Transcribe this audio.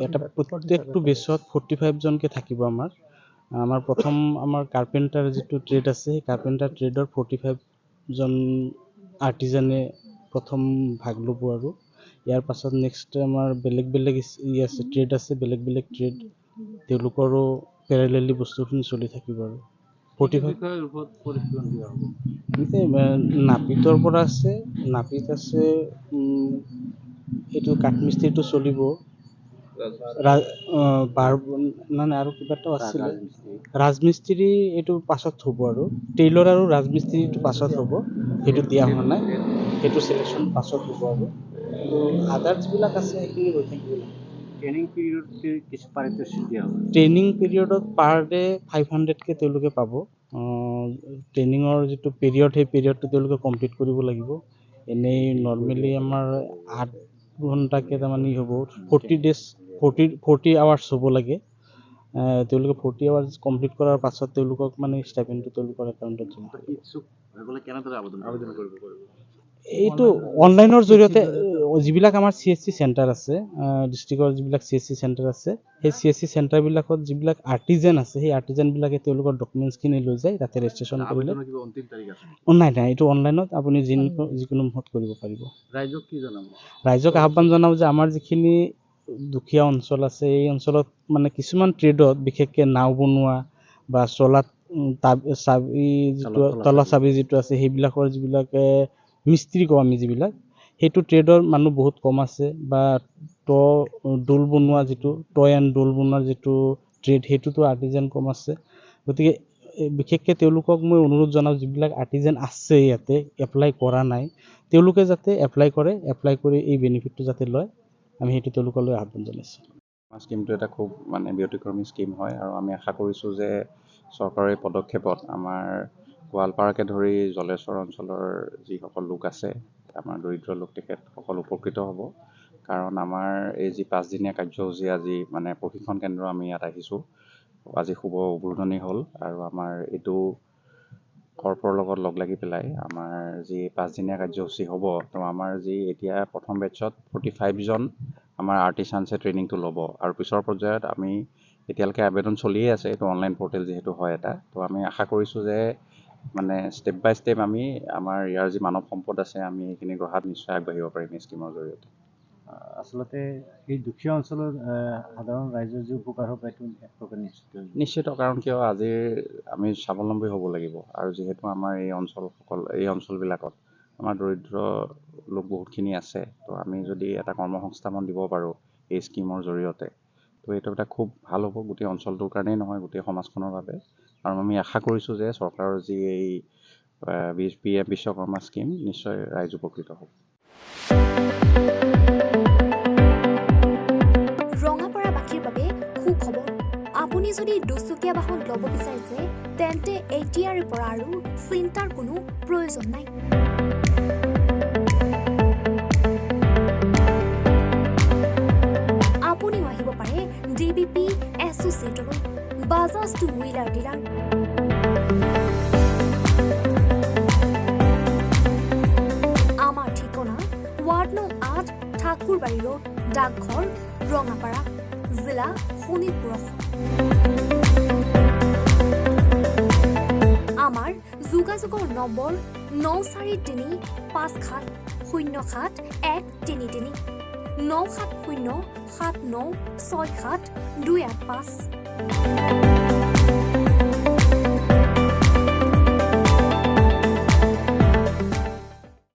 এটা প্ৰত্যেকটো বেচত 45 জনকে থাকিব আমাৰ প্ৰথম আমাৰ কাৰ্পেণ্টাৰ যিটো ট্ৰেড আছে সেই কাৰ্পেণ্টাৰ ট্ৰেডৰ 45 জন আৰ্টিজানে প্ৰথম ভাগ ল'ব আৰু ইয়াৰ পাছত নেক্সট আমাৰ বেলেগ আছে ট্ৰেড আছে বেলেগ ট্ৰেড তেওঁলোকৰো পেৰেলেলি বস্তুখিনি চলি থাকিব আৰু 45 নাপিতৰ পৰা আছে নাপিত আছে এইটো কাঠমিস্ত্ৰীটো চলিব আৰু কিবা এটা আছিলে ৰাজমিস্ত্ৰী এইটো পাছত হ'ব আৰু টেইলৰ আৰু ৰাজমিস্ত্ৰীটো পাছত হ'ব সেইটো দিয়া হোৱা নাই সেইটো চিলেকশ্যন পাছত হ'ব আৰু আদাৰ্ছ বিলাক আছে সেইখিনি হৈ থাকিব ট্ৰেইনিং পিৰিয়ডত পাৰ ডে 500কে তেওঁলোকে পাব ট্ৰেইনিঙৰ যিটো পিৰিয়ড সেই পিৰিয়ডটো তেওঁলোকে কমপ্লিট কৰিব লাগিব এনেই নৰ্মেলি আমাৰ 8 ঘণ্টাকে তাৰমানে হ'ব 40 আৱাৰ্ছ হ'ব লাগে তেওঁলোকে 40 আৱাৰ্ছ কমপ্লিট কৰাৰ পাছত তেওঁলোকক মানে ষ্টাইপেণ্ডটো তেওঁলোকৰ একাউণ্টত জমা কৰিব এইটো অনলাইনৰ জৰিয়তে যিবিলাক আমাৰ CSC চেণ্টাৰ আছে ডিষ্ট্ৰিক্টৰ যিবিলাক CSC চেণ্টাৰ আছে সেই CSC চেণ্টাৰবিলাকত যিবিলাক আৰ্টিজান আছে সেই আৰ্টিজানবিলাকে তেওঁলোকৰ ডকুমেণ্টছখিনি লৈ যায় তাতে ৰেজিষ্ট্ৰেশ্যন কৰিলে নাই এইটো অনলাইনত আপুনি যিকোনো মুহূৰ্তত কৰিব পাৰিব ৰাইজক আহ্বান জনাব যে আমাৰ যিখিনি দুখীয়া অঞ্চল আছে এই অঞ্চলত মানে কিছুমান ট্ৰেডত বিশেষকৈ নাও বনোৱা বা চলাত তলা চাবি যিটো আছে সেইবিলাকৰ যিবিলাকে মিস্ত্ৰী কওঁ আমি যিবিলাক সেইটো ট্ৰেডৰ মানুহ বহুত কম আছে বা ডোল বনোৱা যিটো টয় এণ্ড ডোল বনোৱাৰ যিটো ট্ৰেড সেইটোতো আৰ্টিজান কম আছে গতিকে বিশেষকৈ তেওঁলোকক মই অনুৰোধ জনাওঁ যিবিলাক আৰ্টিজান আছে ইয়াতে এপ্লাই কৰা নাই তেওঁলোকে যাতে এপ্লাই কৰি এই বেনিফিটটো যাতে লয় আমি সেইটো তেওঁলোকলৈ আহ্বান জনাইছোঁ স্কিমটো এটা খুব মানে ব্যতিক্ৰমী স্কিম হয় আৰু আমি আশা কৰিছোঁ যে চৰকাৰী পদক্ষেপত আমাৰ গোৱালপাৰাকে ধৰি জলেশ্বৰ অঞ্চলৰ যিসকল লোক আছে আমাৰ দৰিদ্ৰ লোক তেখেতসকল উপকৃত হ'ব কাৰণ আমাৰ এই যি 5 দিনীয়া কাৰ্যসূচী আজি মানে প্ৰশিক্ষণ কেন্দ্ৰ আমি ইয়াত আহিছোঁ আজি শুভ উদ্বোধনী হ'ল আৰু আমাৰ এইটো কৰ্পৰ লগত লগ লাগি পেলাই আমাৰ যি 5 দিনীয়া কাৰ্যসূচী হ'ব তো আমাৰ যি এতিয়া প্ৰথম বেটছত 45 জন আমাৰ আৰ্টিচানছে ট্ৰেইনিংটো ল'ব আৰু পিছৰ পৰ্যায়ত আমি এতিয়ালৈকে আবেদন চলিয়ে আছে এইটো অনলাইন পৰ্টেল যিহেতু হয় এটা তো আমি আশা কৰিছোঁ যে মানে ষ্টেপ বাই ষ্টেপ আমি আমাৰ ইয়াৰ যি মানৱ সম্পদ আছে আমি এইখিনি গঢ়াত নিশ্চয় আগবাঢ়িব পাৰিম এই স্কিমৰ জৰিয়তে আচলতে এই দুখীয়া অঞ্চলৰ সাধাৰণ ৰাইজৰ যি উপকাৰ হ'ব এইটো নিশ্চিত কাৰণ কিয় আজিৰ আমি স্বাৱলম্বী হ'ব লাগিব আৰু যিহেতু আমাৰ এই অঞ্চলবিলাকত আমাৰ দৰিদ্ৰ লোক বহুতখিনি আছে তো আমি যদি এটা কৰ্মসংস্থাপন দিব পাৰোঁ এই স্কিমৰ জৰিয়তে তো এইটো এটা খুব ভাল হ'ব গোটেই অঞ্চলটোৰ কাৰণেই নহয় গোটেই সমাজখনৰ বাবে আৰু আমি আশা কৰিছোঁ যে চৰকাৰৰ যি এই PM বিশ্বকৰ্মা স্কিম নিশ্চয় ৰাইজ উপকৃত হ'ব ৰঙাপাৰাবাসীৰ বাবে সুখবৰ আপুনি যদি দুচকীয়া বাহন ল'ব বিচাৰিছে তেন্তে এতিয়াৰে পৰা আৰু চিন্তাৰ কোনো প্ৰয়োজন নাই আপুনিও আহিব পাৰে DBP এছ'চিয়েটৰ বাজাজ টু হুইলাৰ ডিলাৰ আমাৰ ঠিকনা ৱাৰ্ড নং 8 ঠাকুৰবাৰী ৰোড ডাকঘৰ ৰঙাপাৰা জিলা শোণিতপুৰ আমাৰ যোগাযোগৰ নম্বৰ 9435707133 9707967285285